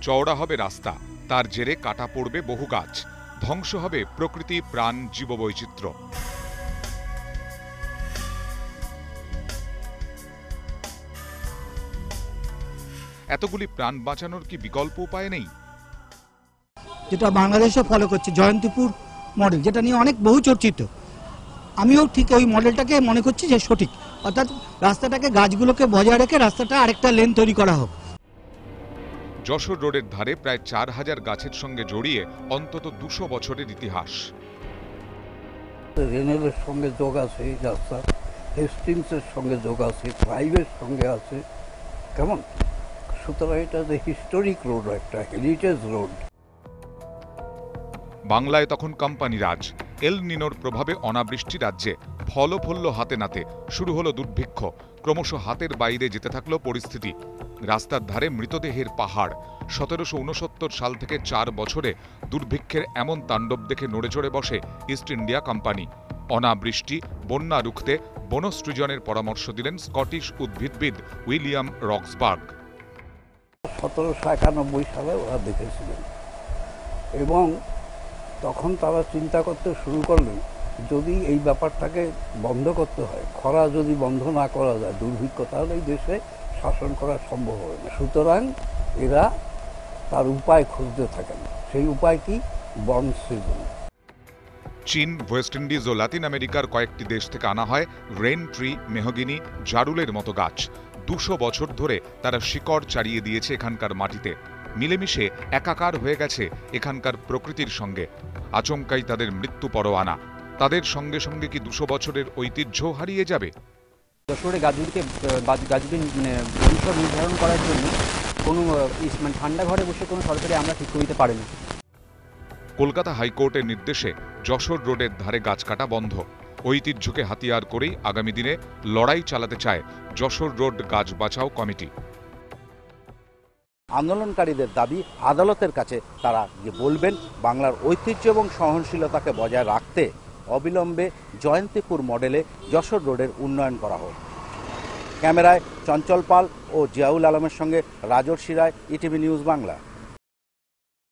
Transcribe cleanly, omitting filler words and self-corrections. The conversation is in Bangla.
চওড়া হবে রাস্তা, তার জেরে কাটা পড়বে বহু গাছ, ধ্বংস হবে প্রকৃতি, প্রাণ, জীববৈচিত্র্য। এতগুলি প্রাণ বাঁচানোর কি বিকল্প উপায় নেই? যেটা বাংলাদেশও ফলো করছে, জয়ন্তীপুর মডেল, যেটা নিয়ে অনেক বহু চর্চিত, আমিও ঠিক ওই মডেলটাকে মনে করছি যে সঠিক, অর্থাৎ রাস্তাটাকে, গাছগুলোকে বজায় রেখে রাস্তাটা আরেকটা লেন তৈরি করা হোক। যশোর রোডের ধারে প্রায় 4000 গাছের সঙ্গে জড়িয়ে অন্তত 200 বছরের ইতিহাস। রেনেলের সঙ্গে যোগ আছে এই রাস্তা, হেস্টিংসের সঙ্গে যোগ আছে, ড্রাইভের সঙ্গে আছে, কেমন? সুতরাং এটা যে হিস্টোরিক রোড, একটা হেরিটেজ রোড। বাংলায় তখন কোম্পানি রাজ। এল নিনোর প্রভাবে অনাবৃষ্টি রাজ্যে, ফল ফলল হাতে নাতে, শুরু হলো দুর্ভিক্ষ, ক্রমশ হাতের বাইরে যেতে থাকলো পরিস্থিতি। রাস্তার ধারে মৃতদেহের পাহাড়। 1769 সাল থেকে 4 বছরে দুর্ভিক্ষের এমন তাণ্ডব দেখে নড়ে চড়ে বসে ইস্ট ইন্ডিয়া কোম্পানি। অনাবৃষ্টি, বন্যা রুখতে বনসৃজনের পরামর্শ দিলেন স্কটিশ উদ্ভিদবিদ উইলিয়াম রক্সবার্গ। 1791 সালে ওরা দেখেছিলেন এবং তখন তারা চিন্তা করতে শুরু করলেন, যদি এই ব্যাপারটাকে বন্ধ করতে হয়, খরা যদি বন্ধ না করা যায়, দুর্ভিক্ষ, তাহলে এই দেশে শাসন করা সম্ভব হবে না। সুতরাং এরা তার উপায় খুঁজতে থাকেন। সেই উপায় কি? বন সৃজন। চীন, ওয়েস্ট ইন্ডিজ ও লাতিন আমেরিকার কয়েকটি দেশ থেকে আনা হয় রেন ট্রি, মেহগিনি, জারুলের মতো গাছ। 200 বছর ধরে তারা শিকড় চাড়িয়ে দিয়েছে এখানকার মাটিতে, মিলেমিশে একাকার হয়ে গেছে এখানকার প্রকৃতির সঙ্গে। আচমকাই তাদের মৃত্যু পরোয়ানা। তাদের সঙ্গে সঙ্গে কি 200 বছরের ঐতিহ্য হারিয়ে যাবে? যশোরে গাছগুলিকে ভবিষ্যৎ নির্ধারণ করার জন্য কোনো ঠান্ডা ঘরে বসে কোনো সরকারি আমরা ঠিক করিতে পারি না। কলকাতা হাইকোর্টের নির্দেশে যশোর রোডের ধারে গাছ কাটা বন্ধ। ঐতিহ্যকে হাতিয়ার করেই আগামী দিনে লড়াই চালাতে চায় যশোর রোড গাছ বাঁচাও কমিটি। আন্দোলনকারীদের দাবি, আদালতের কাছে তারা যে বলবেন, বাংলার ঐতিহ্য এবং সহনশীলতাকে বজায় রাখতে অবিলম্বে জয়ন্তীপুর মডেলে যশোর রোডের উন্নয়ন করা হোক। ক্যামেরায় চঞ্চল পাল ও জিয়াউল আলমের সঙ্গে রাজর্ষি রায়, ইটিভি নিউজ বাংলা।